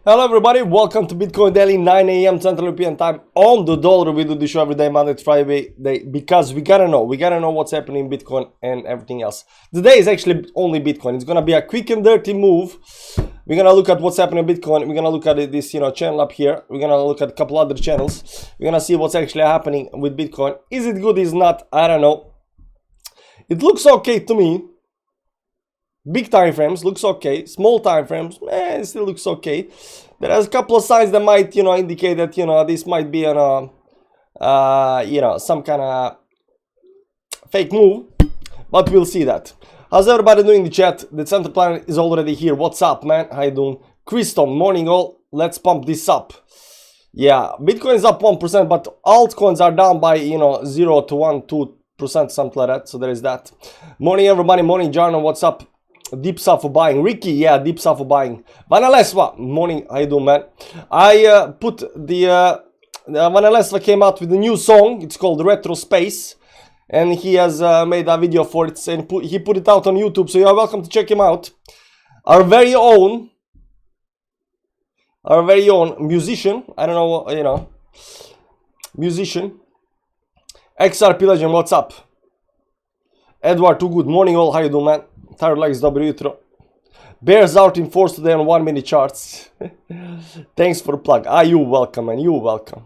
Hello everybody, welcome to Bitcoin Daily, 9 a.m. Central European time on the dollar. We do the show every day, Monday to Friday, because we gotta know what's happening in Bitcoin and everything else. Today is actually only Bitcoin. It's gonna be a quick and dirty move. We're gonna look at what's happening in Bitcoin. We're gonna look at this, channel up here. We're gonna look at a couple other channels. We're gonna see what's actually happening with Bitcoin. Is it good? Is not? I don't know. It looks okay to me. Big time frames looks okay. Small time frames, it still looks okay. There are a couple of signs that might, indicate that, this might be on a, some kind of fake move. But we'll see that. How's everybody doing in the chat? The Center Planet is already here. What's up, man? How you doing? Kriston, morning all. Let's pump this up. Yeah, Bitcoin is up 1%, but altcoins are down by, 0 to 1, 2%, something like that. So there is that. Morning, everybody. Morning, Jarno. What's up? Deep South for buying. Ricky, yeah, Deep South for buying. Vanalesva, morning, how you doing, man? I put the Vanalesva came out with a new song. It's called Retro Space, and he has made a video for it, and he put it out on YouTube. So you are welcome to check him out. Our very own musician. I don't know, musician. XRP Legend, what's up? Edward, too good. Morning all, how you doing, man? Tired legs, dobro jutro. Bears out in force today on 1 minute charts. Thanks for the plug. You welcome, man. You welcome.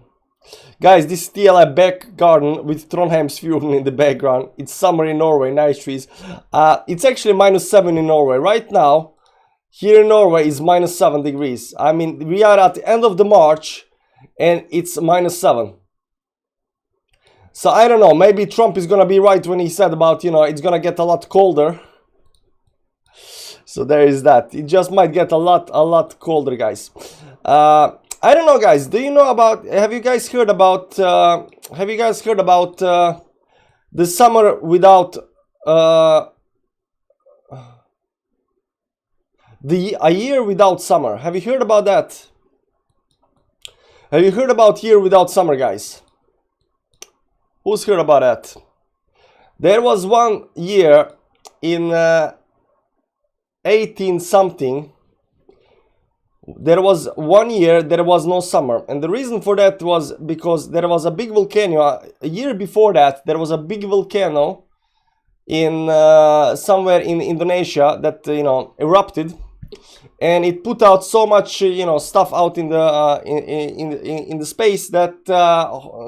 Guys, this is TLI back garden with Trondheim's Fjorden in the background. It's summer in Norway, nice trees. It's actually -7 in Norway. Right now, here in Norway is -7 degrees. I mean, we are at the end of the March and it's -7. So I don't know, maybe Trump is gonna be right when he said about, it's gonna get a lot colder. So there is that. It just might get a lot colder, guys. I don't know, guys. Do you know about? Have you guys heard about? The summer without a year without summer? Have you heard about that? Have you heard about year without summer, guys? Who's heard about that? There was one year in 18 something. There was 1 year there was no summer, and the reason for that was because there was a big volcano. A year before that, there was a big volcano in somewhere in Indonesia that erupted, and it put out so much stuff out in the space that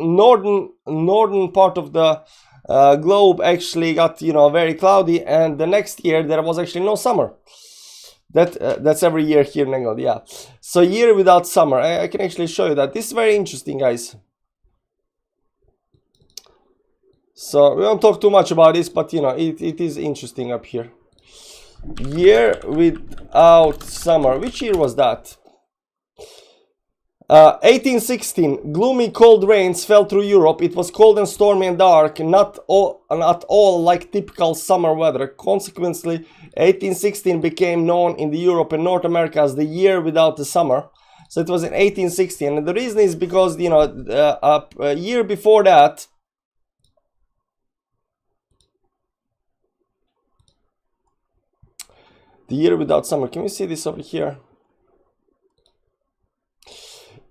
northern part of the globe actually got very cloudy, and the next year there was actually no summer. That's every year here in England, yeah. So year without summer. I can actually show you that. This is very interesting, guys. So we won't talk too much about this, but it is interesting up here. Year without summer. Which year was that? 1816. Gloomy cold rains fell through Europe. It was cold and stormy and dark, not all like typical summer weather. Consequently, 1816 became known in the Europe and North America as the year without the summer. So it was in 1816, and the reason is because a year before that, the year without summer. Can we see this over here?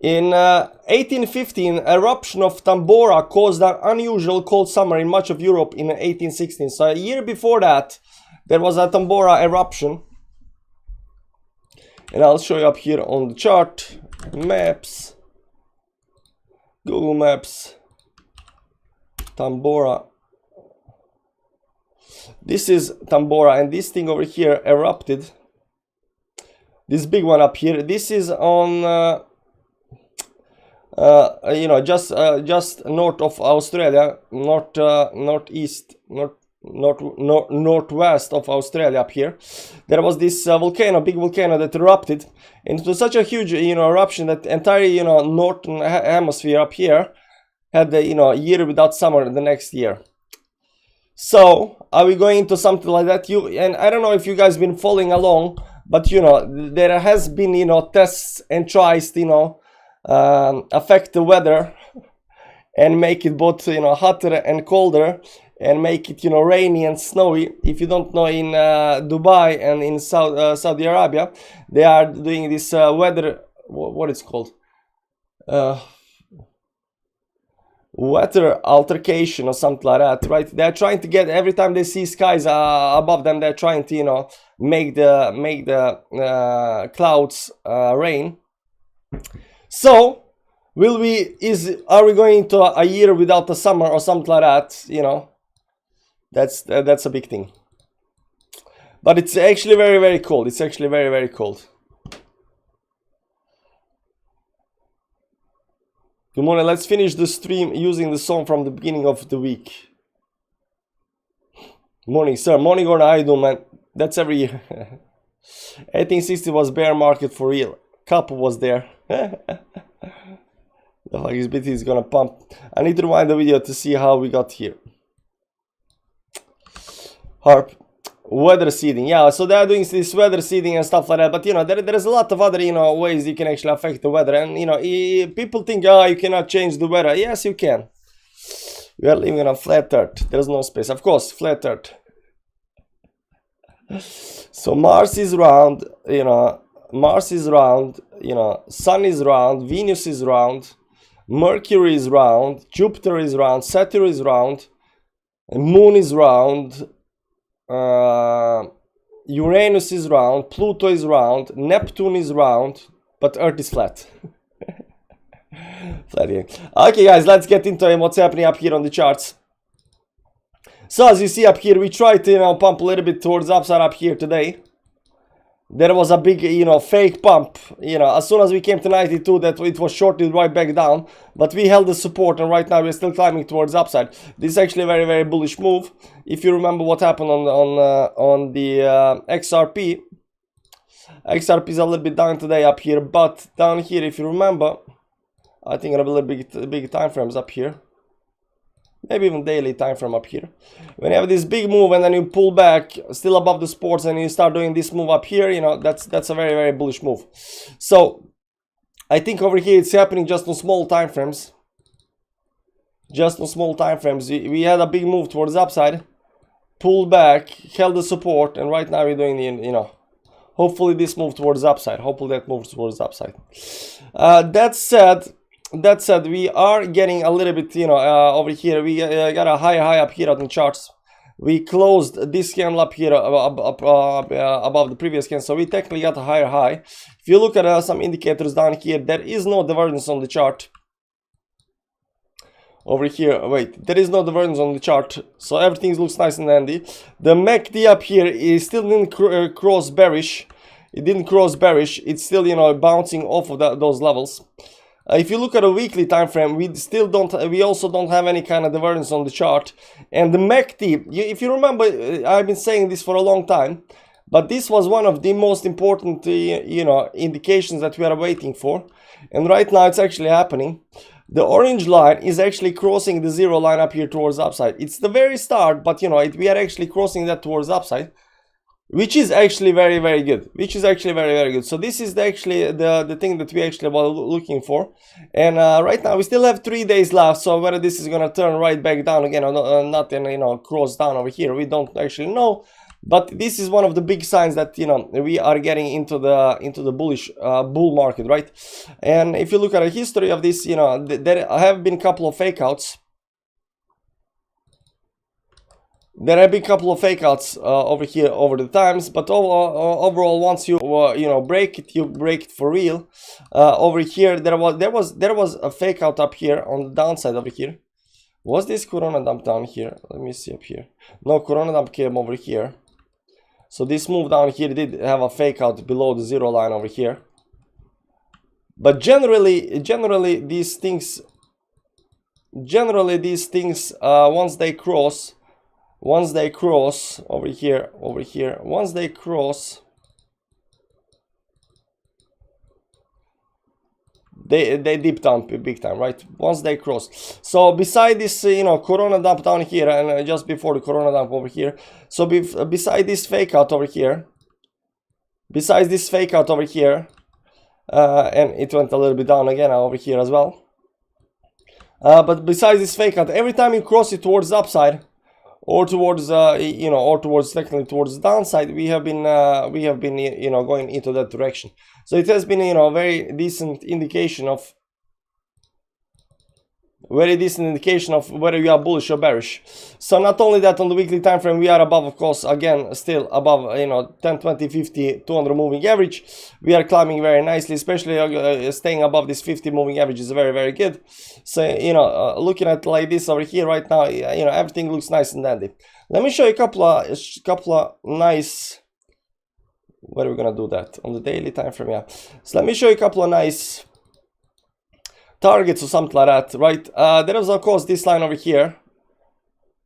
In 1815, eruption of Tambora caused an unusual cold summer in much of Europe in 1816. So a year before that, there was a Tambora eruption. And I'll show you up here on the chart. Maps. Google Maps. Tambora. This is Tambora, and this thing over here erupted. This big one up here. This is on... just north of Australia, northwest of Australia up here. There was this big volcano that erupted, and it was such a huge, eruption that entire, northern hemisphere up here had the, year without summer the next year. So are we going into something like that? And I don't know if you guys been following along, but there has been, tests and tries to, affect the weather and make it both hotter and colder, and make it rainy and snowy. If you don't know, in Dubai and in Saudi Arabia, they are doing this weather what it's called, weather altercation or something like that, right? They're trying to get, every time they see skies above them, they're trying to, you know, make the clouds rain. So are we going into a year without a summer or something like that? You know, that's a big thing. But it's actually very, very cold. It's actually very, very cold. Good morning. Let's finish the stream using the song from the beginning of the week. Morning, sir. Morning, Gordon. How you doing, man? That's every year. 1860 was bear market for real. Couple was there. The fuck is BT is gonna pump. I need to rewind the video to see how we got here. Harp. Weather seeding, yeah, so they're doing this weather seeding and stuff like that, but you know, there's a lot of other, you know, ways you can actually affect the weather. And you know, people think, oh, you cannot change the weather. Yes, you can. We are living on a flat earth. There's no space. Of course, flat earth. So Mars is round, you know, Sun is round, Venus is round, Mercury is round, Jupiter is round, Saturn is round, Moon is round, Uranus is round, Pluto is round, Neptune is round, but Earth is flat. Flat here. Okay, guys, let's get into what's happening up here on the charts. So as you see up here, we tried to, you know, pump a little bit towards upside up here today. There was a big, you know, fake pump, you know, as soon as we came to 92, that it was shorted right back down, but we held the support, and right now we're still climbing towards upside. This is actually a very, very bullish move. If you remember what happened on the XRP is a little bit down today up here, but down here, if you remember, I think a little big time frames up here. Maybe even daily time frame up here. When you have this big move and then you pull back still above the supports and you start doing this move up here, you know, that's a very, very bullish move. So I think over here it's happening just on small time frames. Just on small time frames. We had a big move towards the upside, pulled back, held the support, and right now we're doing the, you know, hopefully this move towards the upside. Hopefully that moves towards the upside. That said, we are getting a little bit, you know, over here. We got a high up here on the charts. We closed this candle up here above the previous candle, so we technically got a higher high. If you look at some indicators down here, there is no divergence on the chart. Over here, wait, there is no divergence on the chart, so everything looks nice and dandy. The MACD up here is still didn't cross bearish. It didn't cross bearish. It's still, you know, bouncing off of those levels. If you look at a weekly time frame, we also don't have any kind of divergence on the chart. And the MACD, if you remember, I've been saying this for a long time, but this was one of the most important, you know, indications that we are waiting for. And right now it's actually happening. The orange line is actually crossing the zero line up here towards the upside. It's the very start, but you know, we are actually crossing that towards the upside, which is actually very, very good. So this is actually the thing that we actually were looking for. And right now we still have 3 days left, so whether this is gonna turn right back down again or not, and you know, cross down over here, we don't actually know. But this is one of the big signs that, you know, we are getting into the bullish bull market, right? And if you look at the history of this, you know, there have been a couple of fake outs. There have been a couple of fake outs over here over the times, but overall, once you you know, break it, you break it for real. Over here, there was a fake out up here on the downside over here. Was this Corona dump down here? Let me see up here. No, Corona dump came over here. So this move down here did have a fake out below the zero line over here. But generally these things, once they cross over here, once they cross, they dip down big time, right? Once they cross. So beside this, you know, Corona dump down here, and just before the Corona dump over here, so beside this fake out over here, and it went a little bit down again over here as well. But besides this fake out, every time you cross it towards the upside, or towards you know, or towards technically towards the downside, we have been you know, going into that direction. So it has been, you know, a very decent indication of whether you are bullish or bearish. So not only that, on the weekly time frame we are above, of course, again still above, you know, 10, 20, 50, 200 moving average. We are climbing very nicely, especially staying above this 50 moving average is very, very good. So, you know, looking at like this over here right now, you know, everything looks nice and dandy. Let me show you a couple of nice, where are we gonna do that on the daily time frame? Yeah, so let me show you a couple of nice targets or something like that, right? There was, of course, this line over here,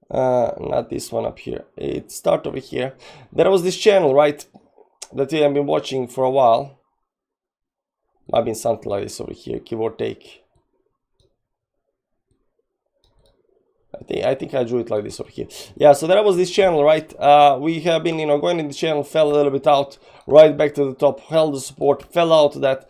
not this one up here, it start over here. There was this channel, right, that we have been watching for a while. I've been something like this over here, give or take. I think I drew it like this over here. Yeah, so there was this channel, right? We have been, you know, going in the channel, fell a little bit out, right back to the top, held the support, fell out of that.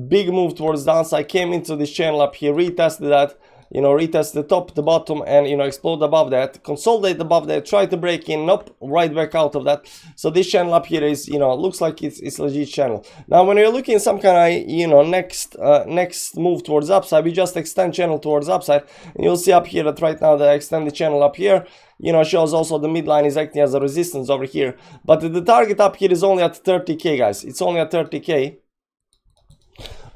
Big move towards downside, came into this channel up here, retested that, you know, retest the top, the bottom, and, you know, explode above that, consolidate above that, try to break in, nope, right back out of that. So this channel up here is, you know, looks like it's a legit channel. Now when you're looking some kind of, you know, next move towards upside, we just extend channel towards upside, and you'll see up here that right now the extended channel up here, you know, shows also the midline is acting as a resistance over here, but the target up here is only at 30k, guys. It's only at 30k.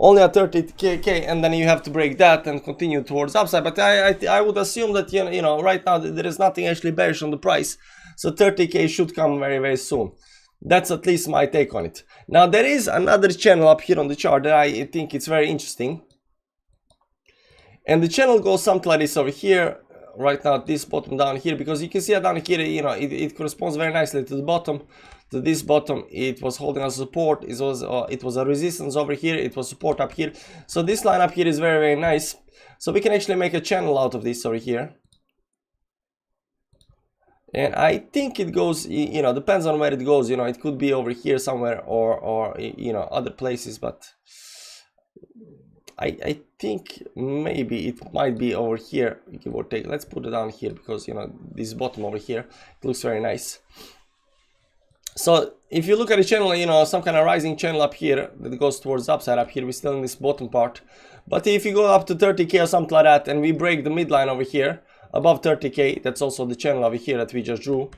Only at 30k, and then you have to break that and continue towards upside. But I would assume that, you know, right now there is nothing actually bearish on the price, so 30k should come very, very soon. That's at least my take on it. Now there is another channel up here on the chart that I think it's very interesting, and the channel goes something like this over here. Right now, this bottom down here, because you can see it down here, you know, it corresponds very nicely to the bottom, to this bottom. It was holding as support, it was a resistance over here, it was support up here. So this line up here is very, very nice. So we can actually make a channel out of this over here, and I think it goes, you know, depends on where it goes. You know, it could be over here somewhere, or you know, other places, but I think maybe it might be over here, give or take. Let's put it down here, because, you know, this bottom over here, it looks very nice. So if you look at the channel, you know, some kind of rising channel up here that goes towards upside up here, we're still in this bottom part. But if you go up to 30k or something like that, and we break the midline over here above 30k, that's also the channel over here that we just drew.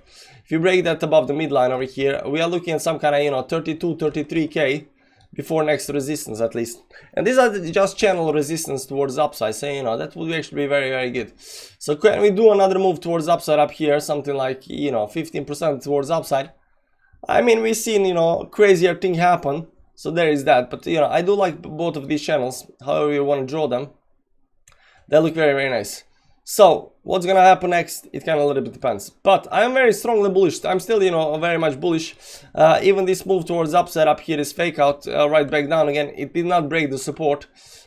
If you break that above the midline over here, we are looking at some kind of, you know, 32, 33k before next resistance at least. And these are just channel resistance towards upside, so, you know, that would actually be very, very good. So can we do another move towards upside up here, something like, you know, 15% towards upside? I mean, we've seen, you know, crazier thing happen, so there is that. But, you know, I do like both of these channels, however you want to draw them. They look very, very nice. So what's gonna happen next, it kind of a little bit depends, but I'm very strongly bullish. I'm still, you know, very much bullish. Even this move towards upside up here is fake out, right back down again. It did not break the support.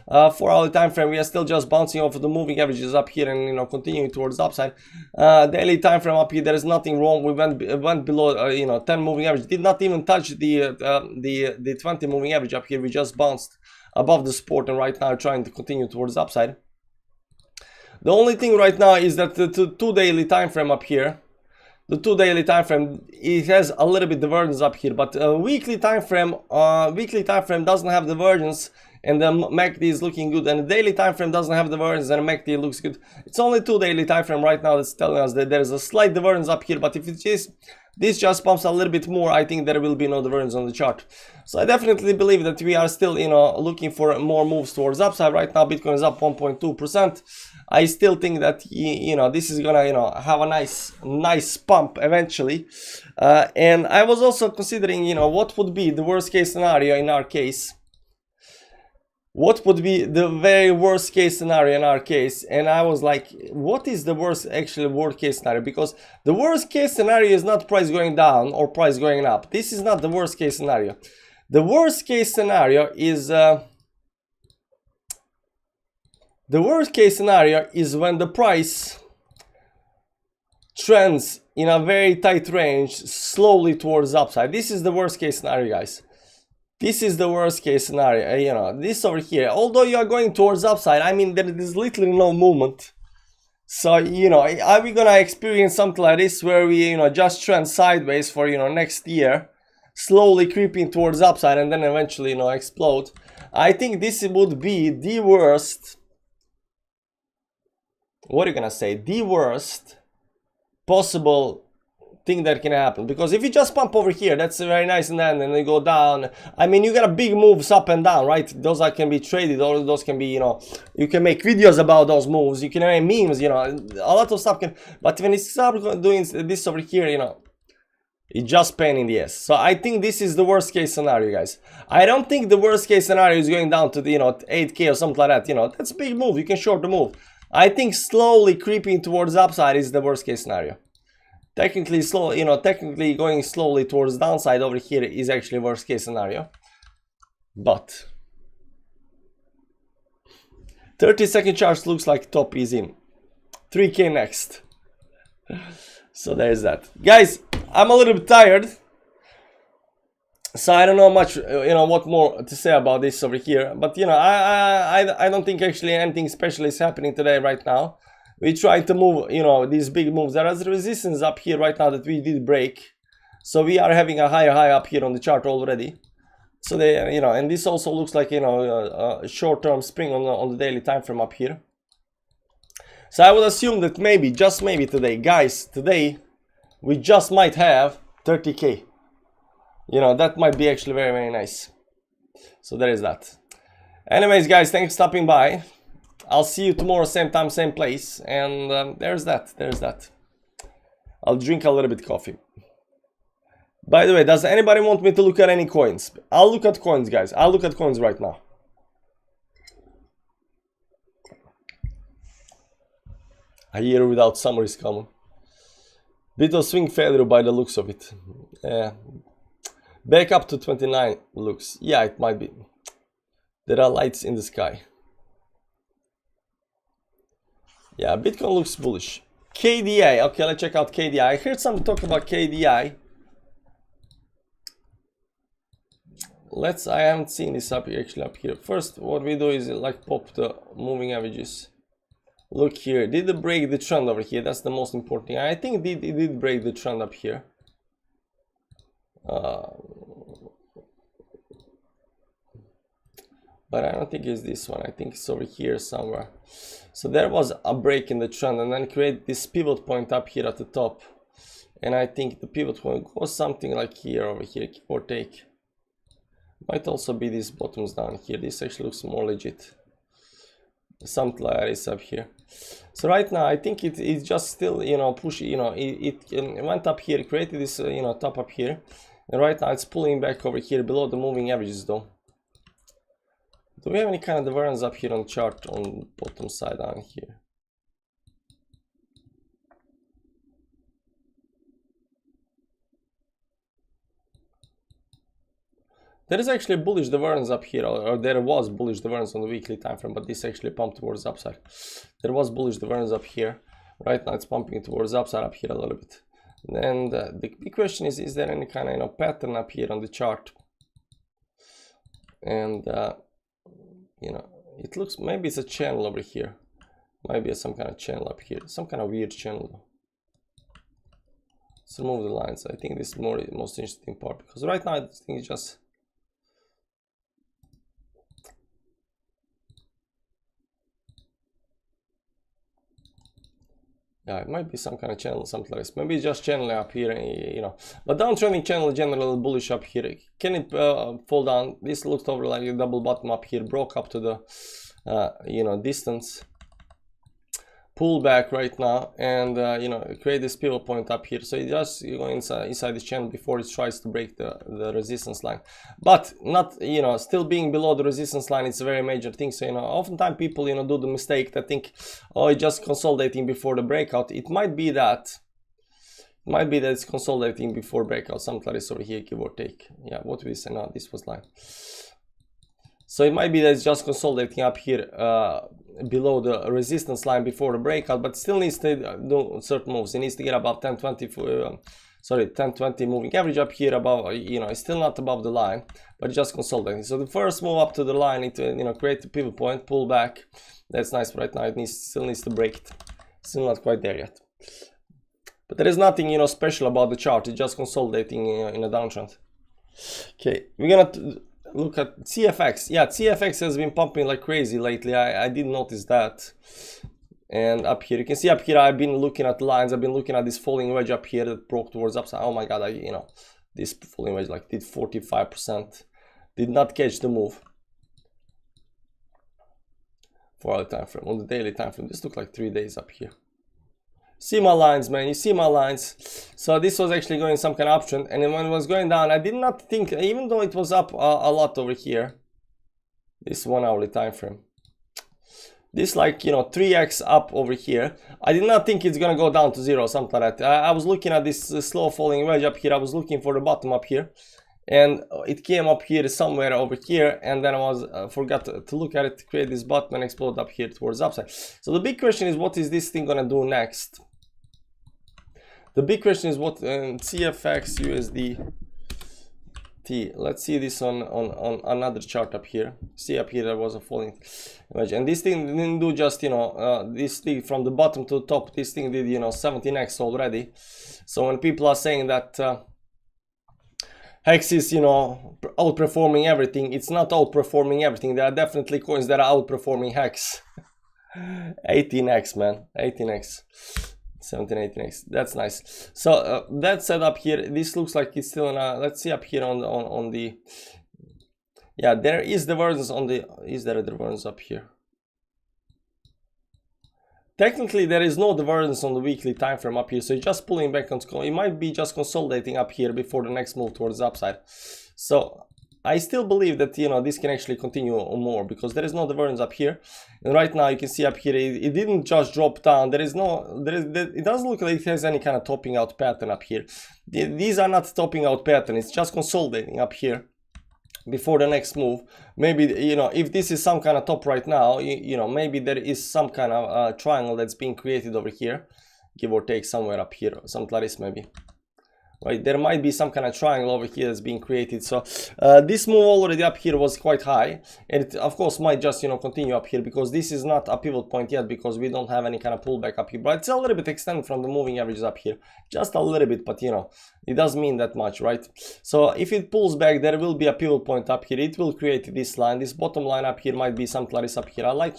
4 hour time frame, we are still just bouncing off of the moving averages up here, and, you know, continuing towards the upside. Daily time frame up here, there is nothing wrong. We went below, you know, 10 moving average, did not even touch the 20 moving average up here. We just bounced above the support, and right now trying to continue towards the upside. The only thing right now is that the 2 daily time frame up here, the 2 daily time frame, it has a little bit divergence up here, but weekly time frame doesn't have divergence, and the MACD is looking good, and the daily time frame doesn't have divergence, and the MACD looks good. It's only 2 daily time frame right now that's telling us that there is a slight divergence up here, but if it's just this just pumps a little bit more, I think there will be no divergence on the chart. So I definitely believe that we are still, you know, looking for more moves towards upside. Right now Bitcoin is up 1.2%. I still think that, you know, this is gonna, you know, have a nice pump eventually. And I was also considering, you know, what would be the worst case scenario in our case. What would be the very worst case scenario in our case? And I was like, what is the worst case scenario? Because the worst case scenario is not price going down or price going up. This is not the worst case scenario. The worst case scenario is when the price trends in a very tight range slowly towards upside. This is the worst case scenario, guys. This is the worst case scenario, you know, this over here. Although you are going towards upside, I mean, there is literally no movement. So, you know, are we gonna experience something like this where we, you know, just trend sideways for, you know, next year, slowly creeping towards upside and then eventually, you know, explode? I think this would be the worst, what are you gonna say, the worst possible thing that can happen. Because if you just pump over here, that's very nice, and then they go down. I mean, you got a big moves up and down, right? Those are can be traded, all of those can be, you know, you can make videos about those moves, you can make memes, you know, a lot of stuff can. But when it's start doing this over here, you know, it's just pain in the ass. So I think this is the worst case scenario, guys. I don't think the worst case scenario is going down to the, you know, 8k or something like that. You know, that's a big move, you can short the move. I think slowly creeping towards upside is the worst case scenario. Technically slow, you know, technically going slowly towards downside over here is actually worst case scenario. But 30-second charts looks like top is in. 3k next. So there's that. Guys, I'm a little bit tired. So I don't know much, you know, what more to say about this over here. But, you know, I don't think actually anything special is happening today right now. We try to move, you know, these big moves. There is resistance up here right now that we did break. So we are having a higher high up here on the chart already. So they, you know, and this also looks like, you know, a short-term spring on the daily time frame up here. So I would assume that maybe, just maybe today, guys, today we just might have 30k. You know, that might be actually very, very nice. So there is that. Anyways, guys, thanks for stopping by. I'll see you tomorrow, same time, same place. And there's that. I'll drink a little bit of coffee. By the way, does anybody want me to look at any coins? I'll look at coins, guys. I'll look at coins right now. A year without summer is coming. Bit of swing failure by the looks of it. Back up to 29 looks. Yeah, it might be. There are lights in the sky. Yeah, Bitcoin looks bullish. KDI. Okay, let's check out KDI. I heard someone talk about KDI. I haven't seen this up here. First, what we do is like pop the moving averages. Look here. Did it break the trend over here? That's the most important thing. I think it did break the trend up here. But I don't think it's this one. I think it's over here somewhere. So there was a break in the trend and then create this pivot point up here at the top. And I think the pivot point goes something like here, over here, give or take. Might also be these bottoms down here. This actually looks more legit. Something like this up here. So right now I think it's just still, you know, pushy, you know, it went up here, created this, you know, top up here. And right now it's pulling back over here below the moving averages though. Do we have any kind of divergence up here on the chart on bottom side down here? There is actually bullish divergence up here, or there was bullish divergence on the weekly time frame, but this actually pumped towards upside. There was bullish divergence up here. Right now it's pumping towards upside up here a little bit. And the big question is there any kind of, you know, pattern up here on the chart? And you know, it looks, maybe it's a channel over here. Might be some kind of channel up here, some kind of weird channel. Let's remove the lines. I think this is the most interesting part, because right now this thing is just, yeah, it might be some kind of channel, something like this. Maybe it's just channeling up here, you know. But downtrending channel generally bullish up here. Can it fall down? This looks over like a double bottom up here, broke up to the, you know, distance. Pull back right now and, you know, create this pivot point up here. So it just, you go inside this channel before it tries to break the resistance line. But not, you know, still being below the resistance line, it's a very major thing. So, you know, oftentimes people, you know, do the mistake that think, oh, it's just consolidating before the breakout. It might be that. It might be that it's consolidating before breakout. Something like this over here, give or take. Yeah, what do we say now? This was line. So it might be that it's just consolidating up here below the resistance line before the breakout, but still needs to do certain moves. It needs to get above 1020 moving average up here above, you know, it's still not above the line, but it's just consolidating. So the first move up to the line, it, you know, create the pivot point, pull back. That's nice, but right now it still needs to break it. Still not quite there yet. But there is nothing, you know, special about the chart. It's just consolidating in a downtrend. Okay, we're gonna look at CFX. Yeah, CFX has been pumping like crazy lately. I did notice that. And up here, you can see up here, I've been looking at lines. I've been looking at this falling wedge up here that broke towards upside. Oh my god, you know, this falling wedge like did 45%. Did not catch the move. For our time frame, on the daily time frame, this took like 3 days up here. See my lines, man, you see my lines. So this was actually going some kind of uptrend, and then when it was going down, I did not think, even though it was up a lot over here, this 1 hourly time frame, this like, you know, 3x up over here, I did not think it's gonna go down to 0, something like that. I was looking at this slow falling wedge up here. I was looking for the bottom up here, and it came up here somewhere over here, and then I was forgot to look at it, to create this bottom and explode up here towards upside. So the big question is, what is this thing gonna do next? The big question is what CFX USD T. Let's see this on another chart up here. See up here there was a falling wedge, and this thing didn't do just, you know, this thing from the bottom to the top. This thing did, you know, 17x already. So when people are saying that Hex is, you know, outperforming everything, it's not outperforming everything. There are definitely coins that are outperforming Hex. 18x, man, 18x. 17, 18x. That's nice. So that setup here, this looks like it's still in a, let's see up here on the, yeah, there is divergence on the, is there a divergence up here? Technically there is no divergence on the weekly time frame up here, so it's just pulling back on, it might be just consolidating up here before the next move towards the upside. So I still believe that, you know, this can actually continue more because there is no divergence up here, and right now you can see up here it didn't just drop down. There is no, it doesn't look like it has any kind of topping out pattern up here. These are not topping out pattern. It's just consolidating up here before the next move. Maybe, you know, if this is some kind of top right now, you know, maybe there is some kind of triangle that's being created over here, give or take somewhere up here, something like this maybe. Right, there might be some kind of triangle over here that's being created. So this move already up here was quite high, and it of course might just, you know, continue up here because this is not a pivot point yet because we don't have any kind of pullback up here, but it's a little bit extended from the moving averages up here, just a little bit, but you know, it doesn't mean that much, right? So if it pulls back, there will be a pivot point up here. It will create this line. This bottom line up here might be something like this up here. I like,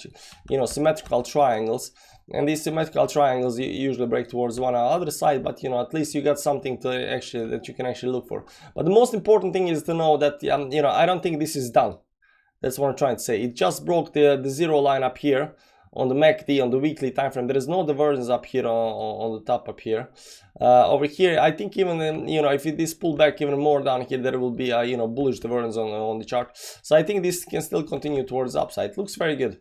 you know, symmetrical triangles. And these symmetrical triangles usually break towards one or other side, but you know, at least you got something to actually that you can actually look for. But the most important thing is to know that you know, I don't think this is done. That's what I'm trying to say. It just broke the zero line up here on the MACD on the weekly time frame. There is no divergence up here on the top up here. Over here, I think even you know, if this pull back even more down here, there will be a, you know, bullish divergence on the chart. So I think this can still continue towards the upside. It looks very good.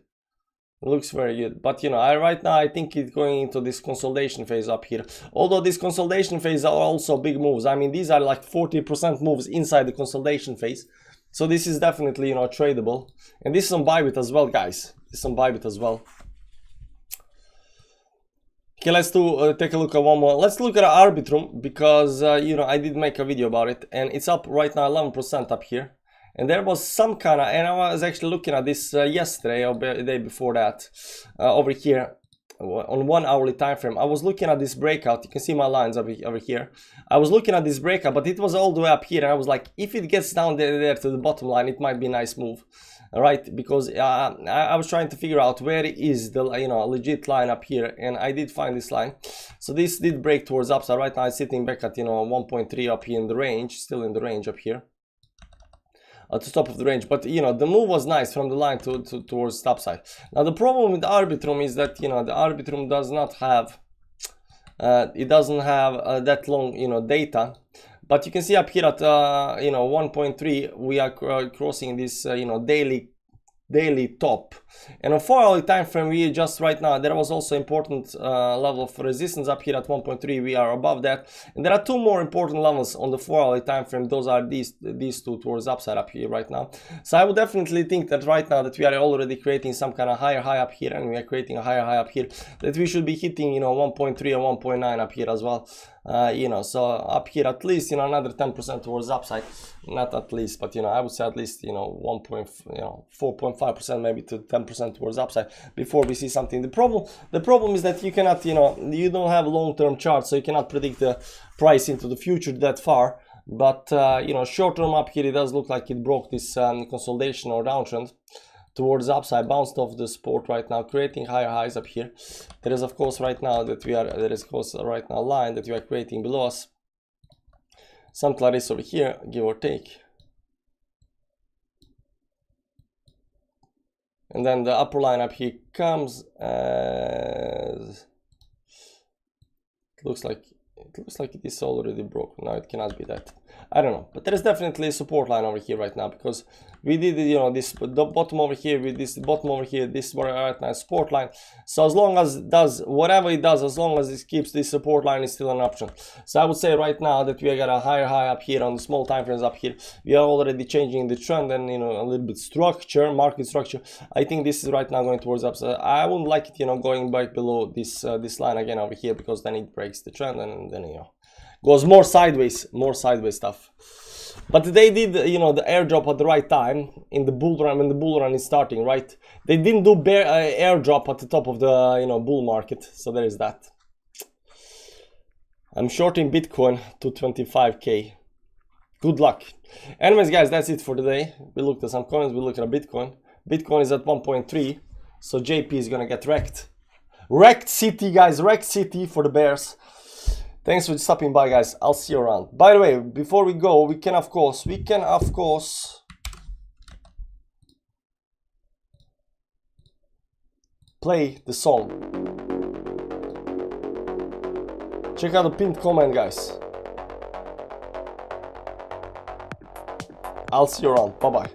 Looks very good, but you know, right now I think it's going into this consolidation phase up here. Although this consolidation phase are also big moves. I mean, these are like 40% moves inside the consolidation phase, so this is definitely, you know, tradable. And this is on Bybit as well, guys. This is on Bybit as well. Okay, let's take a look at one more. Let's look at Arbitrum because you know, I did make a video about it, and it's up right now 11% up here. And there was some kind of, and I was actually looking at this yesterday or the day before that, over here on 1 hourly time frame. I was looking at this breakout. You can see my lines over here. I was looking at this breakout, but it was all the way up here, and I was like, if it gets down there to the bottom line, it might be a nice move. All right, because I was trying to figure out where is the, you know, legit line up here, and I did find this line. So this did break towards upside. Right now it's sitting back at, you know, 1.3 up here in the range, still in the range up here. At the top of the range, but you know, the move was nice from the line towards the upside. Now the problem with Arbitrum is that, you know, the Arbitrum does not have it doesn't have that long, you know, data, but you can see up here at you know, 1.3 we are crossing this you know, daily top, and on 4 hourly time frame we just right now, there was also important level of resistance up here at 1.3. we are above that, and there are two more important levels on the 4 hourly time frame. Those are these two towards upside up here right now. So I would definitely think that right now that we are already creating some kind of higher high up here, and we are creating a higher high up here, that we should be hitting, you know, 1.3 or 1.9 up here as well. You know, so up here at least, you know, another 10% towards upside. Not at least, but you know, I would say at least, you know, 4.5% maybe to 10% 10% towards upside before we see something. The problem is that you cannot, you know, you don't have long-term charts, so you cannot predict the price into the future that far. But you know, short-term up here, it does look like it broke this consolidation or downtrend towards the upside, bounced off the support right now, creating higher highs up here. There is of course right now a line that we are creating below us, something like this over here, give or take. And then the upper line up here comes as it looks like it is already broken. No, it cannot be that. I don't know, but there is definitely a support line over here right now, because we did, you know, this the bottom over here with this bottom over here, this is right now support line. So as long as it does whatever it does, as long as it keeps this support line, is still an option. So I would say right now that we got a higher high up here on the small time frames up here. We are already changing the trend and, you know, a little bit structure, market structure. I think this is right now going towards upside. I wouldn't like it, you know, going back below this this line again over here, because then it breaks the trend and then, you know, goes more sideways stuff. But they did, you know, the airdrop at the right time in the bull run, when the bull run is starting, right? They didn't do airdrop at the top of the, you know, bull market, so there is that. I'm shorting Bitcoin to 25k. Good luck. Anyways, guys, that's it for today. We looked at some coins, we looked at Bitcoin. Bitcoin is at 1.3, so JP is gonna get wrecked. Wrecked city, guys, wrecked city for the bears. Thanks for stopping by, guys. I'll see you around. By the way, before we go, we can of course play the song. Check out the pinned comment, guys. I'll see you around. Bye bye.